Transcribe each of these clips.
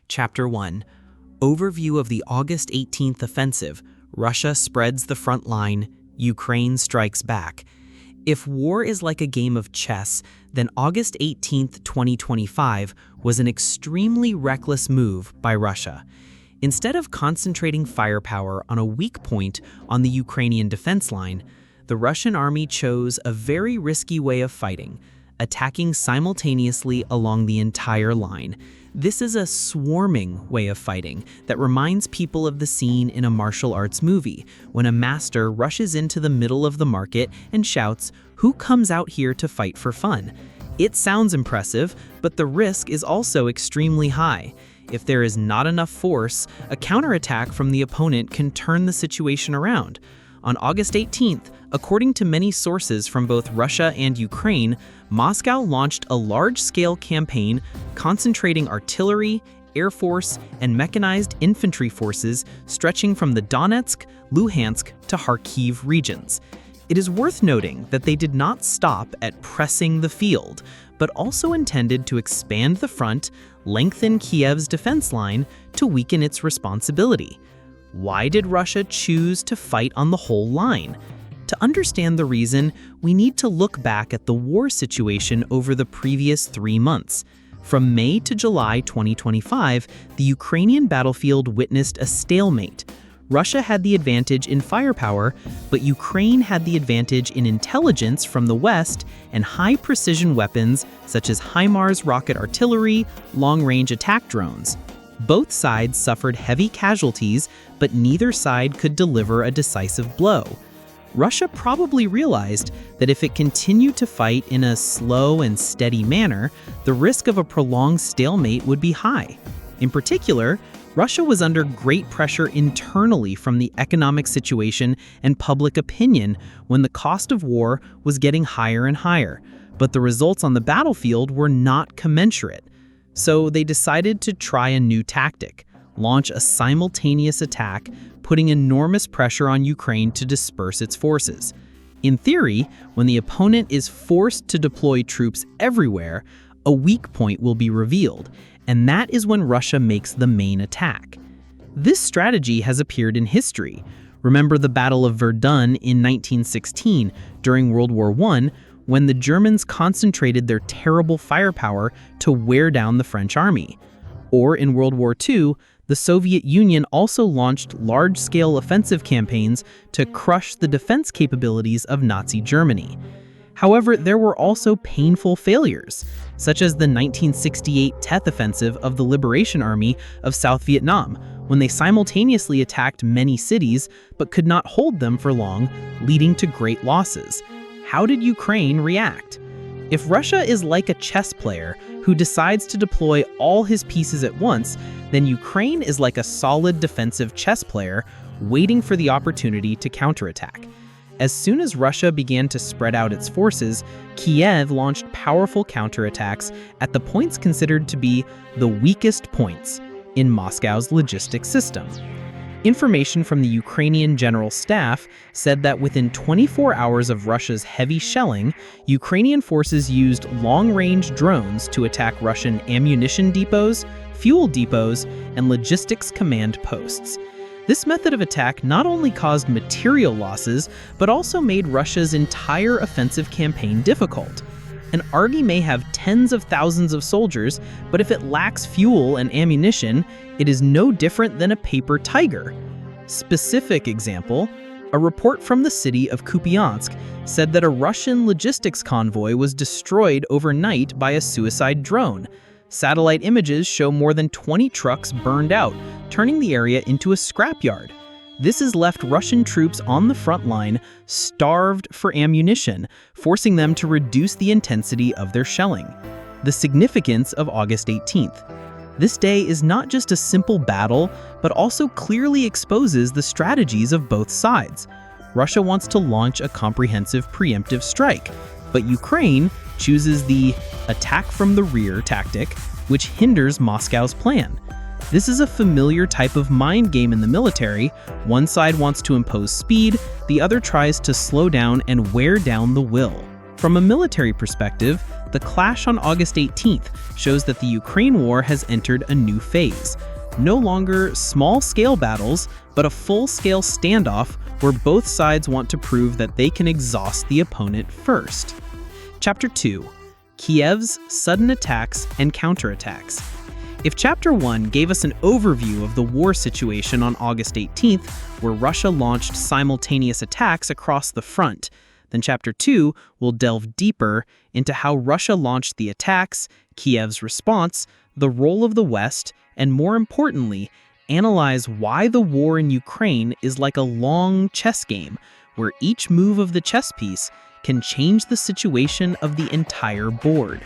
Chapter 1. Overview of the August 18th offensive. Russia spreads the front line, Ukraine strikes back. If war is like a game of chess, then August 18th, 2025 was an extremely reckless move by Russia. Instead of concentrating firepower on a weak point on the Ukrainian defense line, the Russian army chose a very risky way of fighting, attacking simultaneously along the entire line. This is a swarming way of fighting that reminds people of the scene in a martial arts movie when a master rushes into the middle of the market and shouts, "Who comes out here to fight for fun?" It sounds impressive, but the risk is also extremely high. If there is not enough force, a counterattack from the opponent can turn the situation around. On August 18th, according to many sources from both Russia and Ukraine, Moscow launched a large-scale campaign concentrating artillery, air force, and mechanized infantry forces stretching from the Donetsk, Luhansk to Kharkiv regions. It is worth noting that they did not stop at pressing the field, but also intended to expand the front, lengthen Kiev's defense line to weaken its responsibility. Why did Russia choose to fight on the whole line? To understand the reason, we need to look back at the war situation over the previous 3 months. From May to July 2025, the Ukrainian battlefield witnessed a stalemate. Russia had the advantage in firepower, but Ukraine had the advantage in intelligence from the West and high-precision weapons such as HIMARS rocket artillery, long-range attack drones. Both sides suffered heavy casualties, but neither side could deliver a decisive blow. Russia probably realized that if it continued to fight in a slow and steady manner, the risk of a prolonged stalemate would be high. In particular, Russia was under great pressure internally from the economic situation and public opinion when the cost of war was getting higher and higher, but the results on the battlefield were not commensurate. So they decided to try a new tactic, launch a simultaneous attack, putting enormous pressure on Ukraine to disperse its forces. In theory, when the opponent is forced to deploy troops everywhere, a weak point will be revealed, and that is when Russia makes the main attack. This strategy has appeared in history. Remember the Battle of Verdun in 1916 during World War I, when the Germans concentrated their terrible firepower to wear down the French army. Or in World War II, the Soviet Union also launched large-scale offensive campaigns to crush the defense capabilities of Nazi Germany. However, there were also painful failures, such as the 1968 Tet Offensive of the Liberation Army of South Vietnam, when they simultaneously attacked many cities but could not hold them for long, leading to great losses. How did Ukraine react? If Russia is like a chess player who decides to deploy all his pieces at once, then Ukraine is like a solid defensive chess player waiting for the opportunity to counterattack. As soon as Russia began to spread out its forces, Kiev launched powerful counterattacks at the points considered to be the weakest points in Moscow's logistics system. Information from the Ukrainian General Staff said that within 24 hours of Russia's heavy shelling, Ukrainian forces used long-range drones to attack Russian ammunition depots, fuel depots, and logistics command posts. This method of attack not only caused material losses, but also made Russia's entire offensive campaign difficult. An army may have tens of thousands of soldiers, but if it lacks fuel and ammunition, it is no different than a paper tiger. Specific example, a report from the city of Kupiansk said that a Russian logistics convoy was destroyed overnight by a suicide drone. Satellite images show more than 20 trucks burned out, turning the area into a scrapyard. This has left Russian troops on the front line starved for ammunition, forcing them to reduce the intensity of their shelling. The significance of August 18th. This day is not just a simple battle, but also clearly exposes the strategies of both sides. Russia wants to launch a comprehensive preemptive strike, but Ukraine chooses the attack from the rear tactic, which hinders Moscow's plan. This is a familiar type of mind game in the military. One side wants to impose speed, the other tries to slow down and wear down the will. From a military perspective, The clash on August 18th shows that the Ukraine war has entered a new phase. No longer small-scale battles, but a full-scale standoff where both sides want to prove that they can exhaust the opponent first. Chapter 2. Kiev's sudden attacks and counterattacks. If Chapter 1 gave us an overview of the war situation on August 18th, where Russia launched simultaneous attacks across the front, then Chapter 2 will delve deeper into how Russia launched the attacks, Kiev's response, the role of the West, and more importantly, analyze why the war in Ukraine is like a long chess game, where each move of the chess piece can change the situation of the entire board.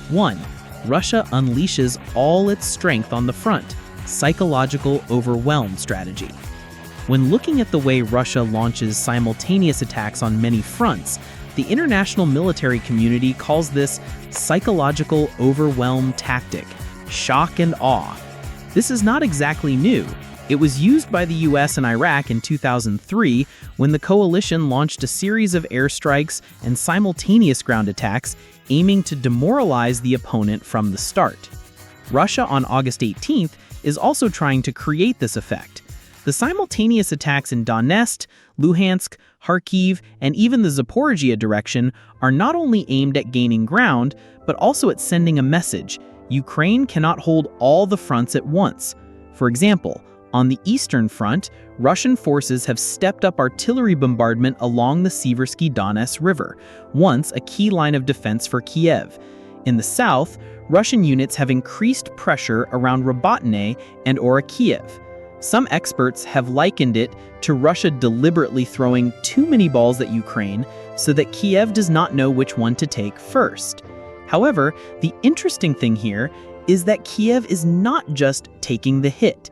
1. Russia unleashes all its strength on the front, psychological overwhelm strategy. When looking at the way Russia launches simultaneous attacks on many fronts, the international military community calls this psychological overwhelm tactic, shock and awe. This is not exactly new. It was used by the US and Iraq in 2003 when the coalition launched a series of airstrikes and simultaneous ground attacks aiming to demoralize the opponent from the start. Russia on August 18th is also trying to create this effect. The simultaneous attacks in Donetsk, Luhansk, Kharkiv, and even the Zaporizhia direction are not only aimed at gaining ground, but also at sending a message. Ukraine cannot hold all the fronts at once. For example, on the Eastern Front, Russian forces have stepped up artillery bombardment along the Seversky Donets River, once a key line of defense for Kiev. In the south, Russian units have increased pressure around Robotyne and Kiev. Some experts have likened it to Russia deliberately throwing too many balls at Ukraine so that Kiev does not know which one to take first. However, the interesting thing here is that Kiev is not just taking the hit.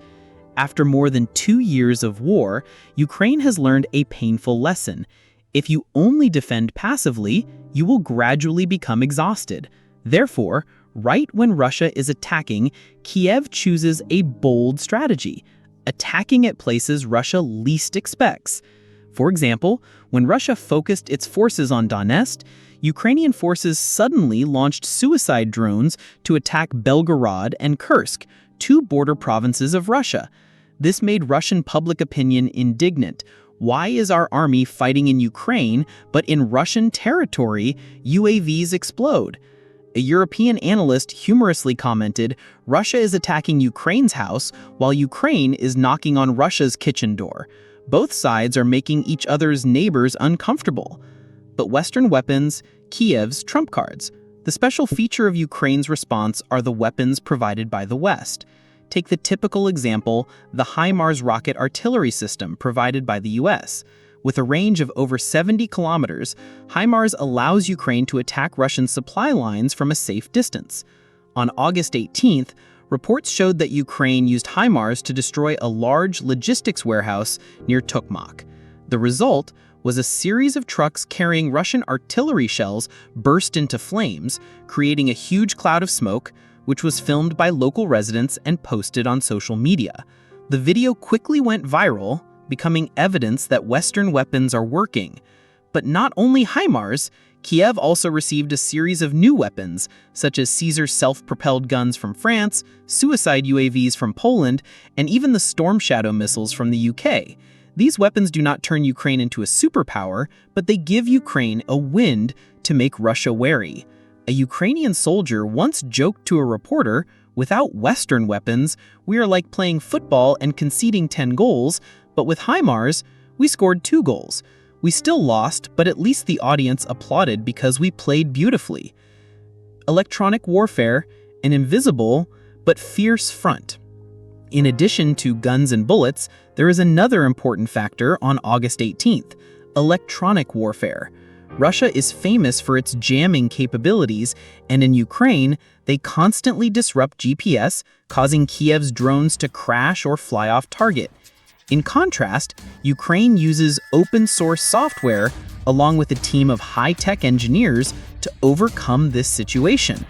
After more than 2 years of war, Ukraine has learned a painful lesson. If you only defend passively, you will gradually become exhausted. Therefore, right when Russia is attacking, Kiev chooses a bold strategy, attacking at places Russia least expects. For example, when Russia focused its forces on Donetsk, Ukrainian forces suddenly launched suicide drones to attack Belgorod and Kursk, 2 border provinces of Russia. This made Russian public opinion indignant. Why is our army fighting in Ukraine, but in Russian territory, UAVs explode? A European analyst humorously commented, Russia is attacking Ukraine's house while Ukraine is knocking on Russia's kitchen door. Both sides are making each other's neighbors uncomfortable. But Western weapons, Kiev's trump cards. The special feature of Ukraine's response are the weapons provided by the West. Take the typical example, the HIMARS rocket artillery system provided by the US. With a range of over 70 kilometers, HIMARS allows Ukraine to attack Russian supply lines from a safe distance. On August 18th, reports showed that Ukraine used HIMARS to destroy a large logistics warehouse near Tokmak. The result was a series of trucks carrying Russian artillery shells burst into flames, creating a huge cloud of smoke, which was filmed by local residents and posted on social media. The video quickly went viral, becoming evidence that Western weapons are working. But not only HIMARS, Kiev also received a series of new weapons, such as Caesar self-propelled guns from France, suicide UAVs from Poland, and even the Storm Shadow missiles from the UK. These weapons do not turn Ukraine into a superpower, but they give Ukraine a wind to make Russia wary. A Ukrainian soldier once joked to a reporter, "Without Western weapons, we are like playing football and conceding 10 goals, but with HIMARS, we scored 2 goals. We still lost, but at least the audience applauded because we played beautifully." Electronic warfare, an invisible but fierce front. In addition to guns and bullets, there is another important factor on August 18th, electronic warfare. Russia is famous for its jamming capabilities, and in Ukraine, they constantly disrupt GPS, causing Kiev's drones to crash or fly off target. In contrast, Ukraine uses open-source software along with a team of high-tech engineers to overcome this situation.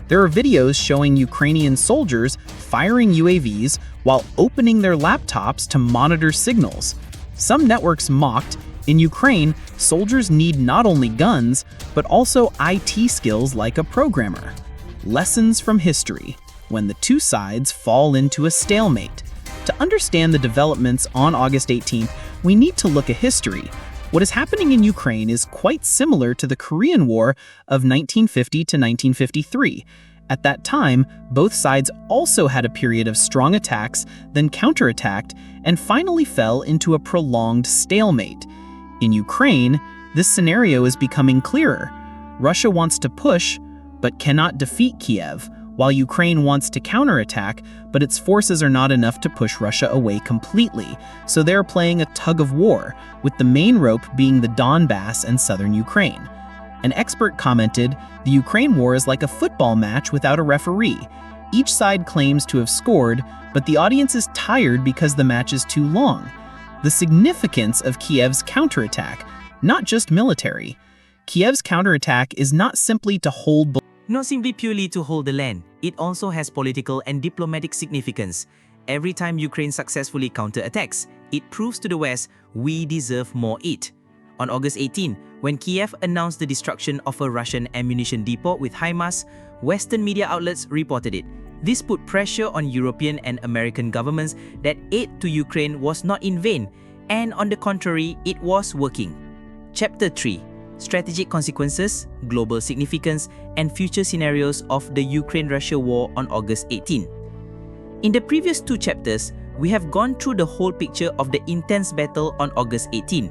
There are videos showing Ukrainian soldiers firing UAVs while opening their laptops to monitor signals. Some networks mocked In Ukraine, soldiers need not only guns, but also IT skills like a programmer. Lessons from history, when the two sides fall into a stalemate. To understand the developments on August 18th, we need to look at history. What is happening in Ukraine is quite similar to the Korean War of 1950 to 1953. At that time, both sides also had a period of strong attacks, then counterattacked, and finally fell into a prolonged stalemate. In Ukraine, this scenario is becoming clearer. Russia wants to push, but cannot defeat Kiev, while Ukraine wants to counterattack, but its forces are not enough to push Russia away completely, so they're playing a tug-of-war, with the main rope being the Donbass and southern Ukraine. An expert commented, "The Ukraine war is like a football match without a referee. Each side claims to have scored, but the audience is tired because the match is too long." The significance of Kiev's counterattack, not just military. Kiev's counterattack is not simply to hold Not simply purely to hold the land, it also has political and diplomatic significance. Every time Ukraine successfully counterattacks, it proves to the West we deserve more it. On August 18, when Kiev announced the destruction of a Russian ammunition depot with HIMARS, Western media outlets reported it. This put pressure on European and American governments that aid to Ukraine was not in vain, and on the contrary, it was working. Chapter 3: Strategic Consequences, Global Significance, and Future Scenarios of the Ukraine-Russia War on August 18. In the previous two chapters, we have gone through the whole picture of the intense battle on August 18.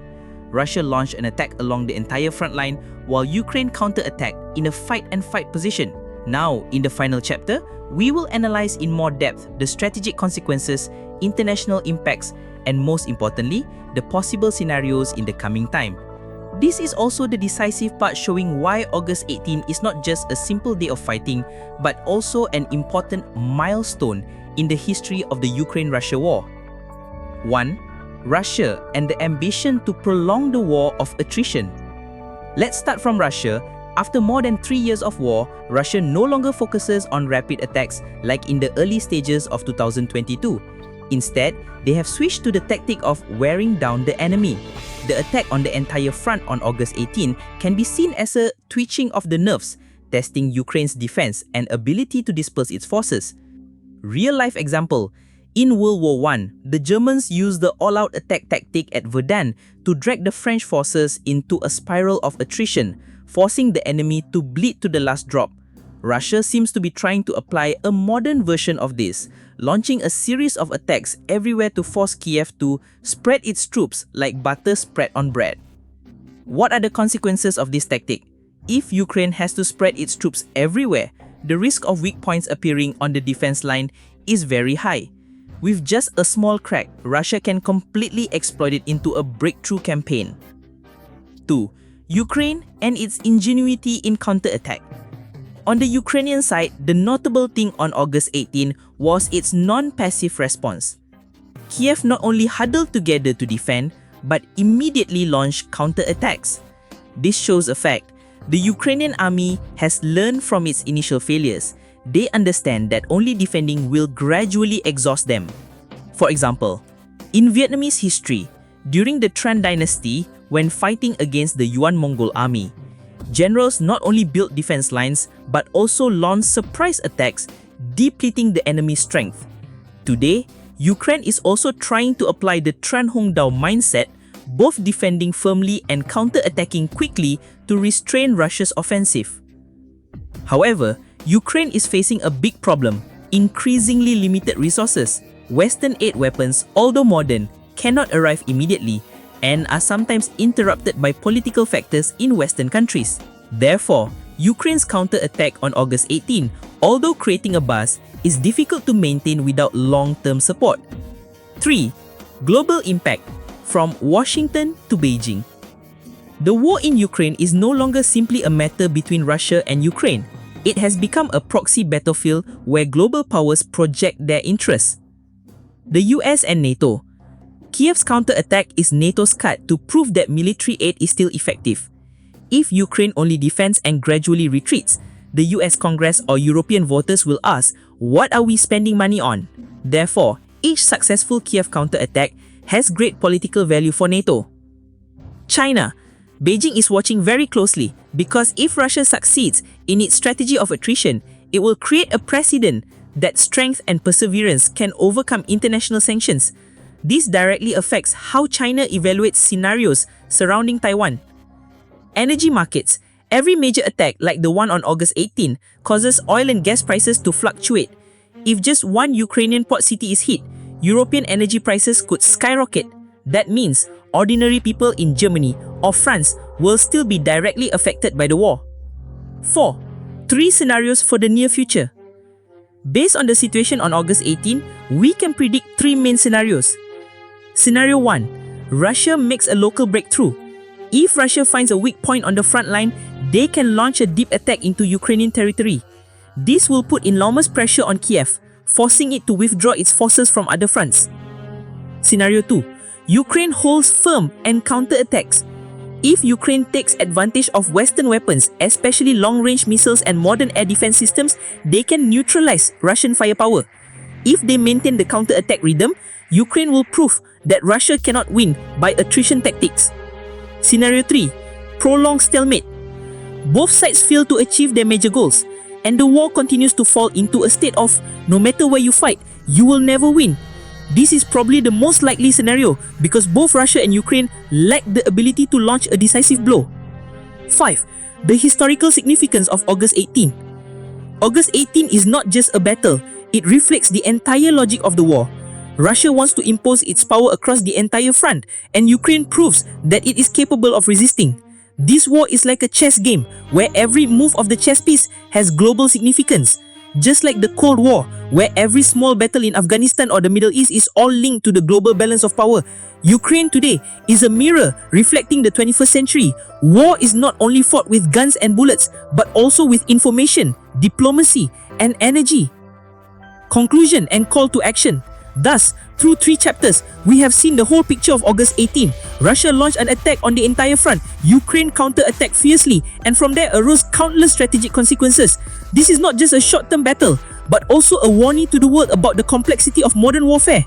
Russia launched an attack along the entire front line while Ukraine counterattacked in a fight-and-fight position. Now, in the final chapter, we will analyze in more depth the strategic consequences, international impacts, and most importantly, the possible scenarios in the coming time. This is also the decisive part showing why August 18 is not just a simple day of fighting, but also an important milestone in the history of the Ukraine-Russia war. 1. Russia and the ambition to prolong the war of attrition. Let's start from Russia. After more than 3 years of war, Russia no longer focuses on rapid attacks like in the early stages of 2022. Instead, they have switched to the tactic of wearing down the enemy. The attack on the entire front on August 18 can be seen as a twitching of the nerves, testing Ukraine's defense and ability to disperse its forces. Real-life example: in World War I, the Germans used the all-out attack tactic at Verdun to drag the French forces into a spiral of attrition, forcing the enemy to bleed to the last drop. Russia seems to be trying to apply a modern version of this, launching a series of attacks everywhere to force Kiev to spread its troops like butter spread on bread. What are the consequences of this tactic? If Ukraine has to spread its troops everywhere, the risk of weak points appearing on the defense line is very high. With just a small crack, Russia can completely exploit it into a breakthrough campaign. 2. Ukraine and its ingenuity in counterattack. On the Ukrainian side, the notable thing on August 18 was its non-passive response. Kiev not only huddled together to defend, but immediately launched counterattacks. This shows a fact: the Ukrainian army has learned from its initial failures. They understand that only defending will gradually exhaust them. For example, in Vietnamese history, during the Tran dynasty, when fighting against the Yuan-Mongol army, generals not only built defense lines but also launched surprise attacks, depleting the enemy's strength. Today, Ukraine is also trying to apply the Tran Hongdao mindset, both defending firmly and counter-attacking quickly to restrain Russia's offensive. However, Ukraine is facing a big problem: increasingly limited resources. Western aid weapons, although modern, cannot arrive immediately and are sometimes interrupted by political factors in Western countries. Therefore, Ukraine's counter-attack on August 18, although creating a buzz, is difficult to maintain without long-term support. 3. Global impact, from Washington to Beijing. The war in Ukraine is no longer simply a matter between Russia and Ukraine. It has become a proxy battlefield where global powers project their interests. The US and NATO. Kiev's counterattack is NATO's card to prove that military aid is still effective. If Ukraine only defends and gradually retreats, the US Congress or European voters will ask, what are we spending money on? Therefore, each successful Kiev counterattack has great political value for NATO. China. Beijing is watching very closely because if Russia succeeds in its strategy of attrition, it will create a precedent that strength and perseverance can overcome international sanctions. This directly affects how China evaluates scenarios surrounding Taiwan. Energy markets. Every major attack, like the one on August 18, causes oil and gas prices to fluctuate. If just one Ukrainian port city is hit, European energy prices could skyrocket. That means ordinary people in Germany or France will still be directly affected by the war. 4. 3 scenarios for the near future. Based on the situation on August 18, we can predict 3 main scenarios. Scenario 1. Russia makes a local breakthrough. If Russia finds a weak point on the front line, they can launch a deep attack into Ukrainian territory. This will put enormous pressure on Kiev, forcing it to withdraw its forces from other fronts. Scenario 2. Ukraine holds firm and counterattacks. If Ukraine takes advantage of Western weapons, especially long-range missiles and modern air defense systems, they can neutralize Russian firepower. If they maintain the counterattack rhythm, Ukraine will prove that Russia cannot win by attrition tactics. Scenario 3. Prolonged stalemate. Both sides fail to achieve their major goals, and the war continues to fall into a state of no matter where you fight, you will never win. This is probably the most likely scenario because both Russia and Ukraine lack the ability to launch a decisive blow. 5. The historical significance of August 18. August 18 is not just a battle, it reflects the entire logic of the war. Russia wants to impose its power across the entire front, and Ukraine proves that it is capable of resisting. This war is like a chess game where every move of the chess piece has global significance. Just like the Cold War, where every small battle in Afghanistan or the Middle East is all linked to the global balance of power, Ukraine today is a mirror reflecting the 21st century. War is not only fought with guns and bullets, but also with information, diplomacy, and energy. Conclusion and call to action. Thus, through 3 chapters, we have seen the whole picture of August 18. Russia launched an attack on the entire front. Ukraine counter-attacked fiercely, and from there arose countless strategic consequences. This is not just a short-term battle, but also a warning to the world about the complexity of modern warfare.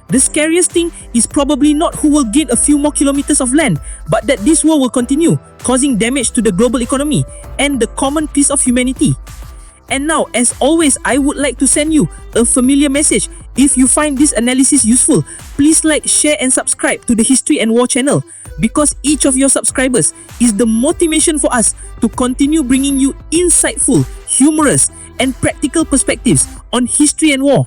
The scariest thing is probably not who will gain a few more kilometers of land, but that this war will continue, causing damage to the global economy and the common peace of humanity. And now, as always, I would like to send you a familiar message. If you find this analysis useful, please like, share and subscribe to the History&War channel because each of your subscribers is the motivation for us to continue bringing you insightful, humorous and practical perspectives on history and war.